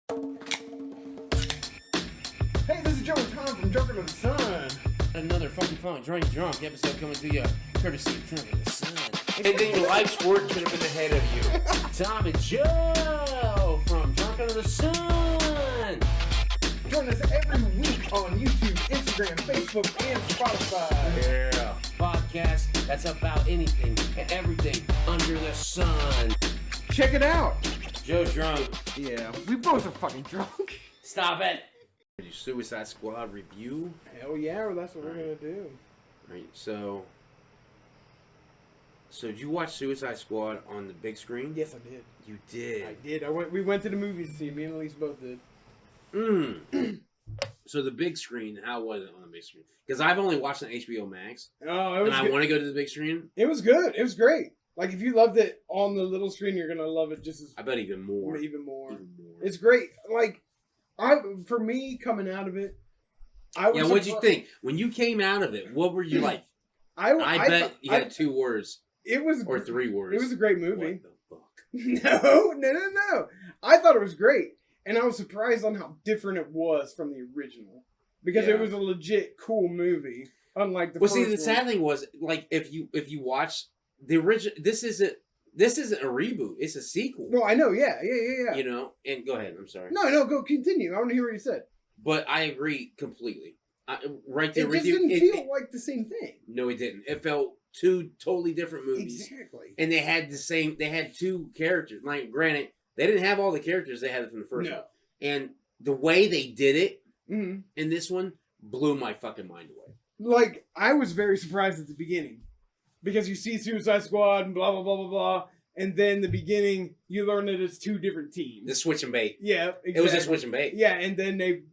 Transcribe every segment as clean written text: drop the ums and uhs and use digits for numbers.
Hey, this is Joe and Tom from Drunkards. Another fucking fun drunk episode coming to you courtesy of Drunkards. And then your life's work could have been ahead of you. Tom and Joe from Drunkards. Join us every week on YouTube, Instagram, Facebook, and Spotify. Yeah. Podcast that's about anything and everything under the sun. Check it out. Joe's drunk. Yeah, we both are fucking drunk. Stop it. Suicide Squad review. Hell yeah, well, that's what we're gonna do. Right, so did you watch Suicide Squad on the big screen? Yes, I did. You did. I did. We went to the movies to see it. Me and Elise both did. So the big screen, how was it on the big screen? Because I've only watched it on HBO Max. Oh, it was. And I want to go to the big screen. It was good. It was great. Like, if you loved it on the little screen, you're gonna love it just as. I bet even more. Even more. It's great. Like, for me coming out of it, I was. Yeah, what'd you think when you came out of it? What were you like? I bet you had 2 words. It was or 3 words. It was a great movie. What the fuck? No. I thought it was great, and I was surprised on how different it was from the original because it was a legit cool movie. Unlike the first one. The sad thing was, like, if you watch the original, this isn't a reboot. It's a sequel. Well, I know. Yeah. You know, and go ahead. I'm sorry. No. Go continue. I want to hear what you said. But I agree completely. Right there it with just you. Didn't feel like the same thing. No, it didn't. It felt 2 totally different movies. Exactly. And they had They had 2 characters. Like, granted, they didn't have all the characters they had from the first one. And the way they did it in this one blew my fucking mind away. Like, I was very surprised at the beginning. Because you see Suicide Squad and blah, blah, blah, blah, blah. And then the beginning, you learn that it's 2 different teams. The switch and bait. Yeah, exactly. It was a switch and bait. Yeah, and then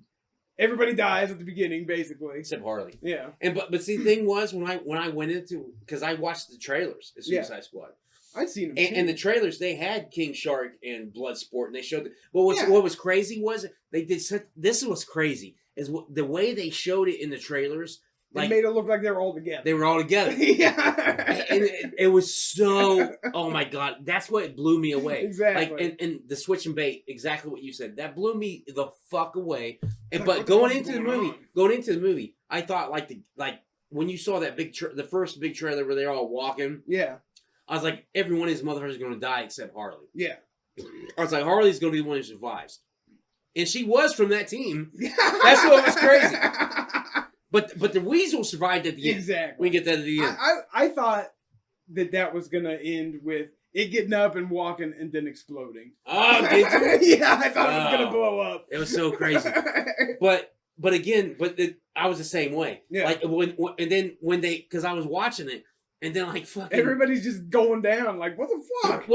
everybody dies at the beginning, basically. Except Harley. Yeah. And but see, the thing was, when I went into, because I watched the trailers of Suicide Squad. I'd seen them too. And the trailers, they had King Shark and Bloodsport, and they showed. What was crazy was they did. This was crazy is the way they showed it in the trailers. Like, it made it look like they were all together. They were all together. Yeah. And it was so. Oh my god, that's what blew me away. Exactly. Like and the switch and bait, exactly what you said. That blew me the fuck away. But going into the movie, I thought like when you saw that the first big trailer where they're all walking. Yeah. I was like, every one of these motherfuckers is going to die except Harley. Yeah. I was like, Harley's going to be the one who survives. And she was from that team. That's what was crazy. But the Weasel survived at the end. Exactly. We get that at the end. I thought that was going to end with it getting up and walking and then exploding. Oh, did you? Yeah, I thought it was going to blow up. It was so crazy. I was the same way. Yeah. Like, because I was watching it, and then like fucking everybody's just going down. Like, what the fuck?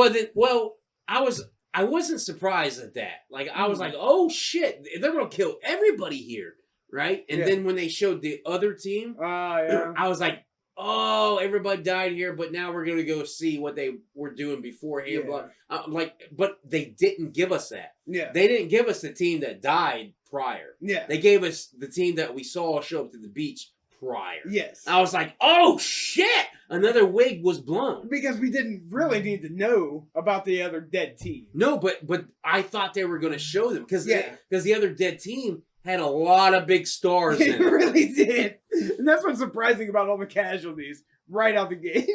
I wasn't surprised at that. Like, I was like, oh shit, they're gonna kill everybody here, right? And then when they showed the other team, I was like, oh, everybody died here, but now we're gonna go see what they were doing beforehand. Yeah. But they didn't give us that. Yeah, they didn't give us the team that died prior. Yeah, they gave us the team that we saw show up to the beach prior. Yes. I was like, oh shit! Another wig was blown. Because we didn't really need to know about the other dead team. No, but I thought they were going to show them. Because the other dead team had a lot of big stars in it. It really did. And that's what's surprising about all the casualties right out the gate.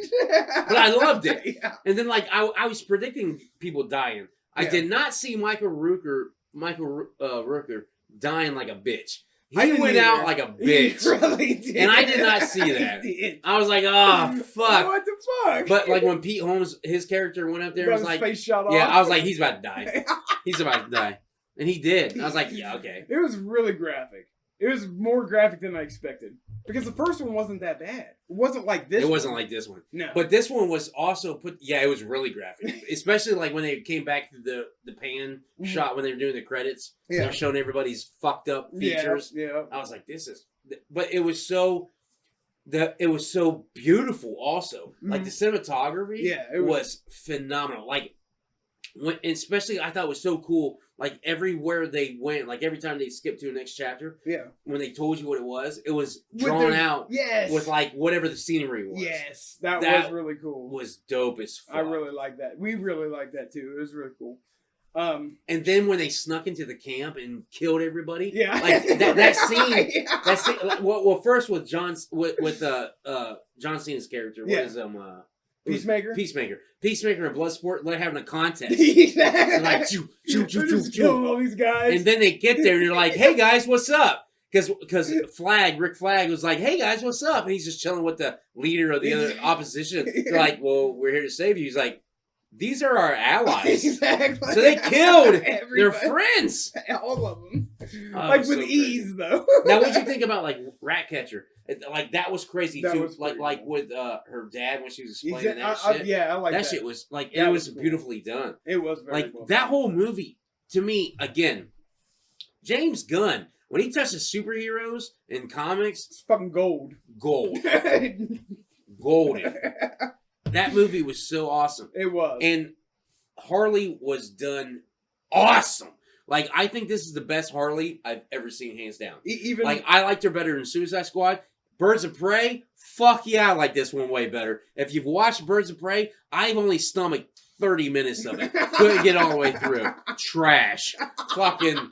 But I loved it. Yeah. And then like I was predicting people dying. I did not see Michael Rooker dying like a bitch. He went out like a bitch. He really did. And I did not see that. I was like, oh, fuck. What the fuck? But like when Pete Holmes, his character went up there, was like, face shot off. I was like, he's about to die. He's about to die. And he did. I was like, yeah, okay. It was really graphic. It was more graphic than I expected. Because the first one wasn't that bad. It wasn't like this one. It wasn't like this one. No. But this one was also it was really graphic. Especially like when they came back to the pan shot when they were doing the credits. Yeah. They were showing everybody's fucked up features. Yeah. I was like, but it was so beautiful also. Like the cinematography was phenomenal. Like especially I thought it was so cool. Like everywhere they went, like every time they skipped to the next chapter, when they told you what it was drawn out with like whatever the scenery was. Yes, that was really cool. Was dope as fuck. I really like that. We really like that too. It was really cool. And then when they snuck into the camp and killed everybody, like that scene, that scene. Well, first with John Cena's character, what is Peacemaker and Bloodsport, they're having a contest. Exactly. Like shoot, all these guys, and then they get there and they're like, "Hey guys, what's up?" Because Rick Flag was like, "Hey guys, what's up?" And he's just chilling with the leader of the other opposition. They're like, "Well, we're here to save you." He's like, "These are our allies." Exactly. So they killed their friends. All of them. Like with ease, though. Now, what'd you think about like Ratcatcher? Like that was crazy that too. Was like with her dad when she was explaining that shit. I like that. That shit was like it was beautifully done. It was very like cool. That whole movie to me again. James Gunn, when he touches superheroes in comics, it's fucking gold. Golden. That movie was so awesome. It was. And Harley was done awesome. Like, I think this is the best Harley I've ever seen, hands down. Even like, I liked her better than Suicide Squad. Birds of Prey, fuck yeah, I like this one way better. If you've watched Birds of Prey, I've only stomached 30 minutes of it. Couldn't get all the way through. Trash. Fucking...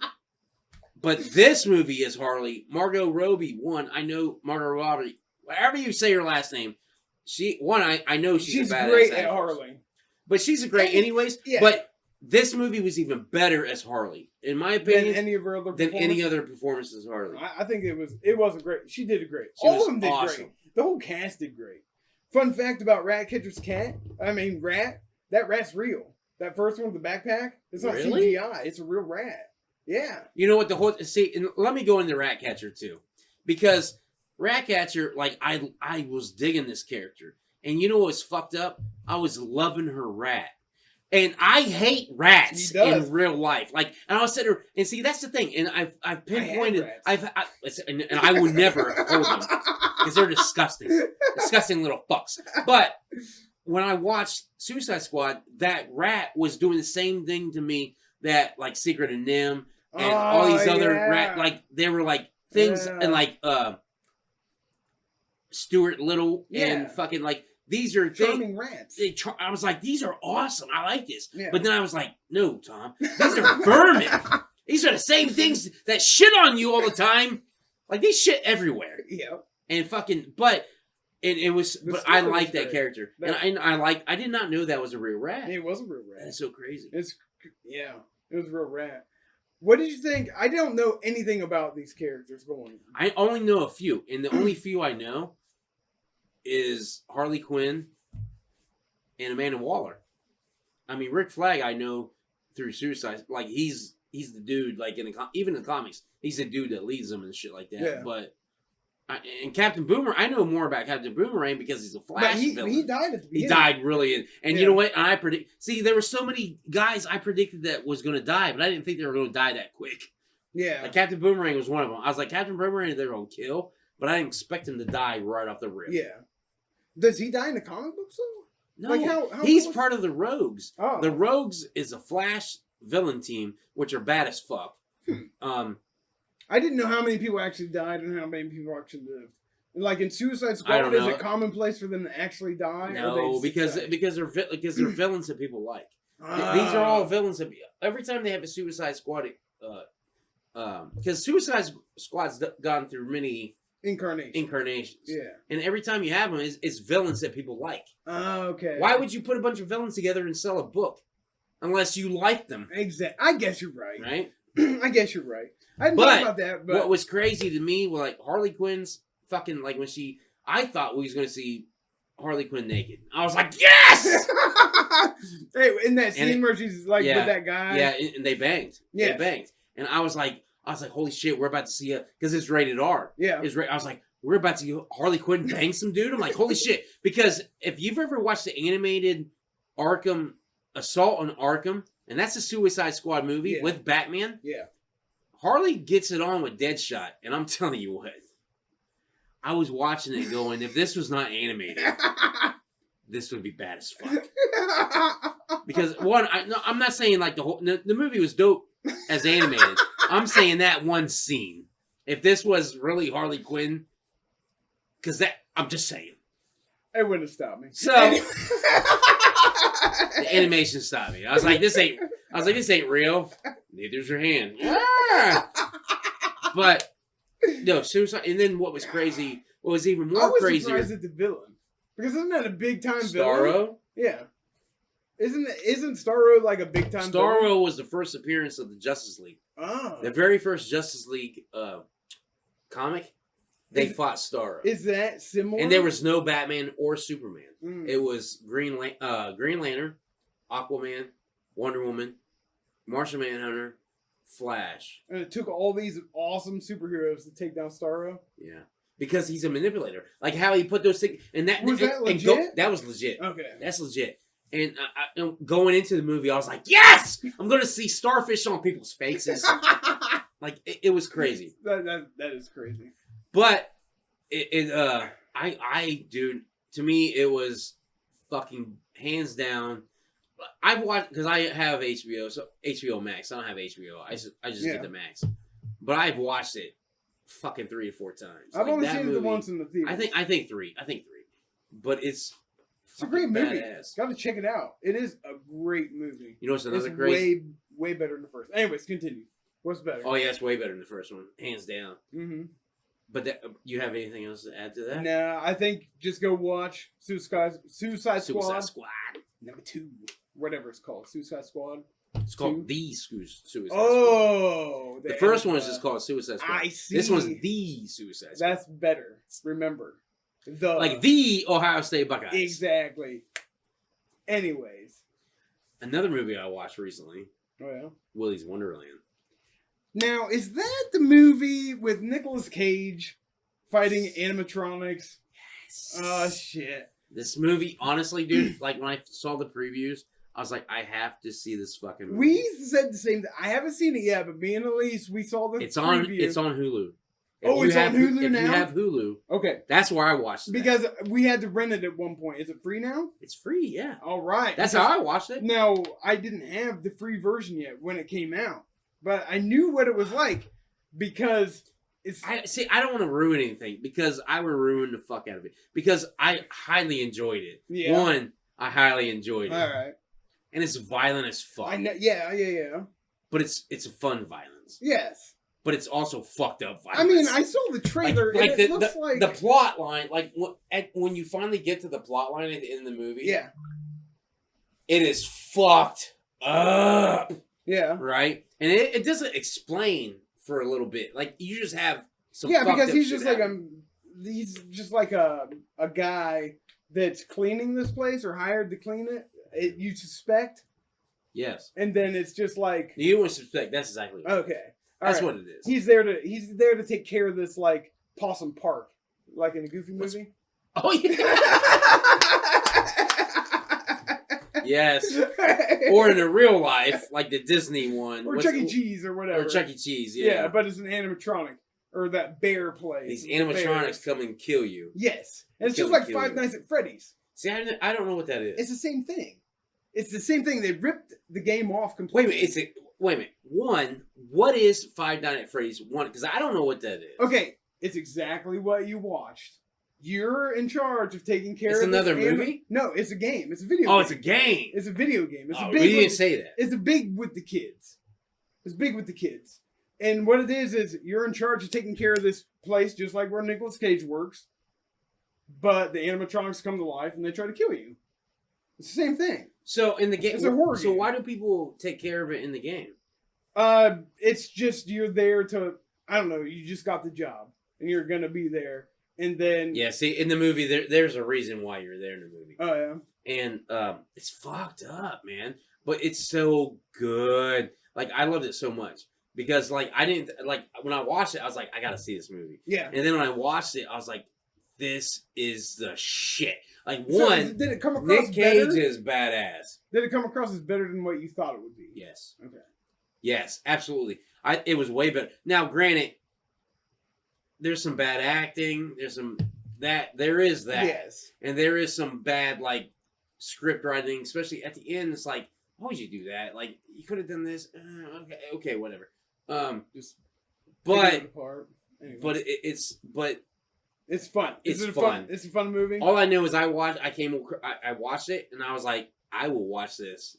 But this movie is Harley. Margot Robbie, I know Margot Robbie, whatever you say her last name, I know she's a badass great actress. at Harley. But she's a great anyways. Yeah. But this movie was even better as Harley, in my opinion, than any other performances as Harley. I think it wasn't great. She did it great. All of them did awesome. Great. The whole cast did great. Fun fact about Ratcatcher's rat. That rat's real. That first one with the backpack, it's not really? CGI. It's a real rat. Yeah. You know what and let me go into Ratcatcher too, because Ratcatcher, like I was digging this character, and you know what was fucked up? I was loving her rat, and I hate rats in real life. Like, and I was sitting there, and see, that's the thing, and I've pinpointed, and I will never hold them because they're disgusting little fucks. But when I watched Suicide Squad, that rat was doing the same thing to me that like Secret of Nim and all these other rat, like they were like things and like Stuart Little and fucking like these are charming rats. I was like, these are awesome. I like this. Yeah. But then I was like, no, Tom, these are vermin. These are the same things that shit on you all the time. Like they shit everywhere. Yeah. And fucking, but I like that character. And I did not know that was a real rat. It was a real rat. That's so crazy. It was a real rat. What did you think? I don't know anything about these characters going on. I only know a few, and the only few I know is Harley Quinn and Amanda Waller. I mean, Rick Flag I know through Suicide. Like he's the dude. Like even in the comics, he's the dude that leads them and shit like that. Yeah. But and Captain Boomerang, I know more about Captain Boomerang because he's a Flash villain. He died at the beginning. He died really, and you know what? I there were so many guys I predicted that was going to die, but I didn't think they were going to die that quick. Yeah, like Captain Boomerang was one of them. I was like, Captain Boomerang, they're going to kill, but I didn't expect him to die right off the rip. Yeah. Does he die in the comic books though? No, like he's part of the Rogues. Oh. The Rogues is a Flash villain team, which are bad as fuck. I didn't know how many people actually died and how many people actually lived. Like in Suicide Squad, is it commonplace for them to actually die? No, because they're villains that people like. These are all villains that every time they have a Suicide Squad, because Suicide Squad's gone through many incarnations. Yeah, and every time you have them, it's villains that people like. Okay. Why would you put a bunch of villains together and sell a book unless you like them? Exactly. I guess you're right. Right. I guess you're right. I didn't know about that. But what was crazy to me was like Harley Quinn's fucking like when I thought we was gonna see Harley Quinn naked. I was like, yes. Hey, in that scene where she's like with that guy. Yeah, and they banged. Yeah, they banged, and I was like, holy shit, we're about to see it because it's rated R. Yeah, I was like, we're about to see Harley Quinn bang some dude. I'm like, holy shit, because if you've ever watched the animated Arkham Assault on Arkham, and that's a Suicide Squad movie with Batman. Yeah. Harley gets it on with Deadshot, and I'm telling you what, I was watching it going, if this was not animated, this would be bad as fuck. Because one, I'm not saying like the movie was dope as animated. I'm saying that one scene. If this was really Harley Quinn, because I'm just saying. It wouldn't have stopped me. So the animation stopped me. I was like, this ain't. I was like, this ain't real. Neither's your hand. But no, suicide. And then what was crazy? What was even more crazy? I was surprised at the villain, because isn't that a big time villain? Starro. Yeah. Isn't Starro like a big time? Starro was the first appearance of the Justice League. Oh. The very first Justice League comic, they fought Starro. Is that similar? And there was no Batman or Superman. Mm. It was Green Lantern, Aquaman, Wonder Woman, Martian Manhunter, Flash. And it took all these awesome superheroes to take down Starro? Yeah. Because he's a manipulator. Like how he put those things... And that was that legit? That was legit. Okay. That's legit. And going into the movie, I was like, yes! I'm going to see starfish on people's faces. Like, it was crazy. That is crazy. But, dude, to me, it was fucking hands down. I've watched, because I have HBO, so HBO Max. I don't have HBO. I just get the Max. But I've watched it fucking 3 or 4 times. I've only seen it once in the theater. I think 3. But it's a great movie. Badass. Got to check it out. It is a great movie. You know what's another crazy? Way better than the first. Anyways, continue. What's better? Oh yeah, it's way better than the first one, hands down. Mm-hmm. But you have anything else to add to that? Nah, I think just go watch Suicide Squad. Suicide Squad. Number 2. Whatever it's called. Suicide Squad. It's called The Suicide Squad. Oh! The first one is just called Suicide Squad. I see. This one's The Suicide Squad. That's better. Remember. Like the Ohio State Buckeyes. Exactly. Anyways. Another movie I watched recently. Oh, yeah? Willy's Wonderland. Now, is that the movie with Nicolas Cage fighting animatronics? Yes. Oh, shit. This movie, honestly, dude, like when I saw the previews, I was like, I have to see this fucking movie. We said the same thing. I haven't seen it yet, but me and Elise, we saw the preview. It's on Hulu. It's on Hulu now? If you have Hulu, okay, that's where I watched it. Because we had to rent it at one point. Is it free now? It's free, yeah. All right. That's how I watched it. Now, I didn't have the free version yet when it came out, but I knew what it was like because it's... I don't want to ruin anything because I would ruin the fuck out of it because I highly enjoyed it. Yeah. One, I highly enjoyed it. All right. And it's violent as fuck. I know, yeah. But it's a fun violence. Yes. But it's also fucked up violence. I mean, I saw the trailer. Like it looks like the plot line. Like when you finally get to the plot line at the end of the movie, yeah, it is fucked up. Yeah, right. And it doesn't explain for a little bit. Like you just have some. Yeah, because he's just like he's just like a guy that's cleaning this place or hired to clean it. You suspect. Yes. And then it's just like you would suspect. That's exactly right. Okay. That's what it is. He's there to take care of this like Possum Park, like in a Goofy movie. Oh yeah. Yes. Or in a real life, like the Disney one, or Chuck E. Cheese or whatever. Or Chuck E. Cheese, yeah. Yeah, but it's an animatronic or that bear place. These animatronics come and kill you. Yes, and it's just like Five Nights at Freddy's. See, I don't know what that is. It's the same thing. It's the same thing. They ripped the game off completely. Wait a minute. One, what is Five Nights at Freddy's? One, because I don't know what that is. Okay, it's exactly what you watched. You're in charge of taking care of It's another movie? No, it's a game. It's a video game. Oh, it's a game. It's a video game. It's we didn't say that. It's a big with the kids. It's big with the kids. And what it is you're in charge of taking care of this place, just like where Nicolas Cage works. But the animatronics come to life and they try to kill you. It's the same thing. So in the game, it's a horror game. Why do people take care of it in the game? It's just you're there to, I don't know, you just got the job and you're gonna be there, and then see, in the movie there's a reason why you're there in the movie. Oh yeah, and it's fucked up, man, but it's so good. Like I loved it so much because like I didn't like when I watched it, I was like I gotta see this movie. Yeah, and then when I watched it, I was like, this is the shit. Like so one, did it come across Nick Cage better? is badass. Did it come across as better than what you thought it would be? Yes. Okay. Yes, absolutely. It was way better. Now, granted, there's some bad acting. There is that. Yes. And there is some bad like script writing, especially at the end. It's like, why would you do that? Like you could have done this. Okay, whatever. Just but anyway. It's fun. It's fun. It's a fun movie. All I know is I watched it and I was like, I will watch this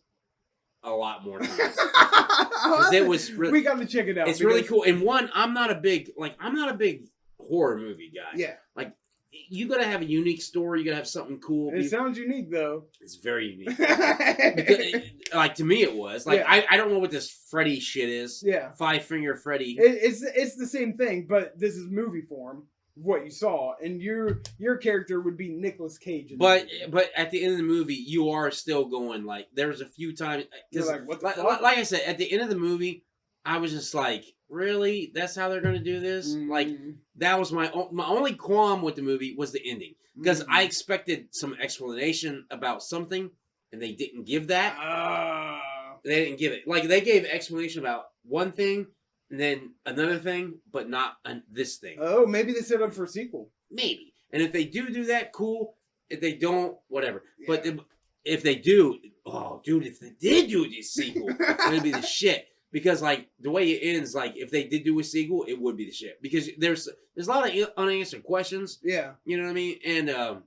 a lot more times. Because it was we got to check it out. It's really cool. And one, I'm not a big horror movie guy. Yeah. Like, you gotta have a unique story. You gotta have something cool. It sounds unique, though. It's very unique. Because like, to me, it was. Like, yeah. I don't know what this Freddy shit is. Yeah. Five Finger Freddy. It's the same thing, but this is movie form. What you saw, and your character would be Nicolas Cage. But at the end of the movie, you are still going, like, there's a few times, because like I said, at the end of the movie, I was just like, really? That's how they're gonna do this? Like, that was my only qualm with the movie was the ending, because I expected some explanation about something, and they didn't give that. They didn't give it. Like, they gave explanation about one thing. And then another thing, but not this thing. Oh, maybe they set up for a sequel. Maybe. And if they do that, cool. If they don't, whatever. Yeah. But if they do, oh, dude, if they did do this sequel, it'd be the shit. Because, like, the way it ends, like, if they did do a sequel, it would be the shit. Because there's a lot of unanswered questions. Yeah. You know what I mean? And,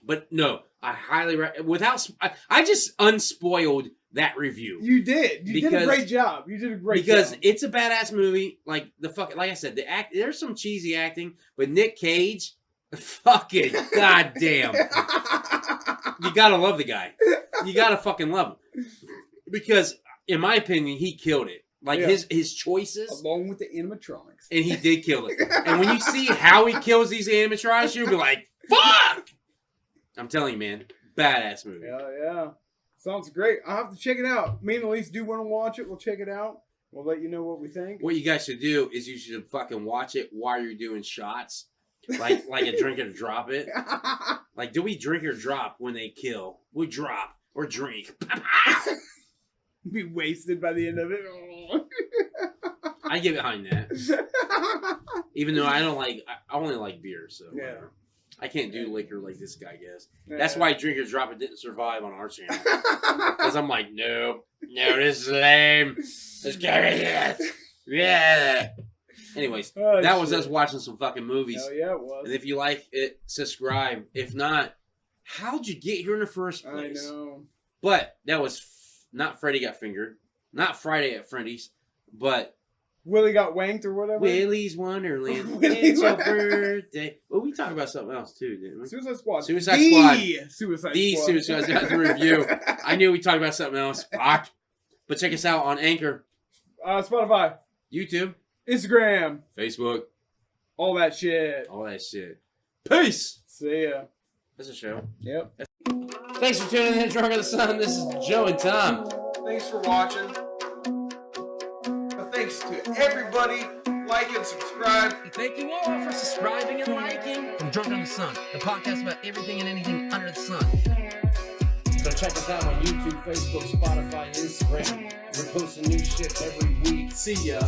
but no, I highly I just unspoiled that review. You did. You did a great job. Because it's a badass movie. Like like I said, there's some cheesy acting, but Nick Cage, fucking goddamn, you gotta love the guy. You gotta fucking love him. Because in my opinion, he killed it. Like his choices, along with the animatronics, and he did kill it. And when you see how he kills these animatronics, you'll be like, "Fuck!" I'm telling you, man, badass movie. Yeah. Sounds great. I'll have to check it out. Me and Elise do want to watch it. We'll check it out. We'll let you know what we think. What you guys should do is you should fucking watch it while you're doing shots. Like a drink or drop it. Like, do we drink or drop when they kill? We drop or drink. Be wasted by the end of it. I get behind that. Even though I only like beer, so whatever. I can't do liquor like this guy does. That's why Drink or Drop It didn't survive on our channel. Because I'm like, no, this is lame. Let's get it. Yeah. Anyways, that was us watching some fucking movies. Hell yeah, it was. And if you like it, subscribe. If not, how'd you get here in the first place? I know. But that was not Freddy Got Fingered. Not Friday at Freddy's. But Willy got wanked or whatever. Willy's Wonderland. It's your birthday. Well, we talked about something else too, didn't we? Suicide Squad. Suicide Squad. The Suicide Squad. The review. I knew we talked about something else. Fuck. But check us out on Anchor. Spotify. YouTube. Instagram. Facebook. All that shit. Peace. See ya. That's a show. Yep. Thanks for tuning in to Drunk of the Sun. This is Joe and Tom. Thanks for watching. Thanks to everybody. Like and subscribe. Thank you all for subscribing and liking. From Drunk on the Sun, the podcast about everything and anything under the sun. So check us out on YouTube, Facebook, Spotify, Instagram. We're posting new shit every week. See ya.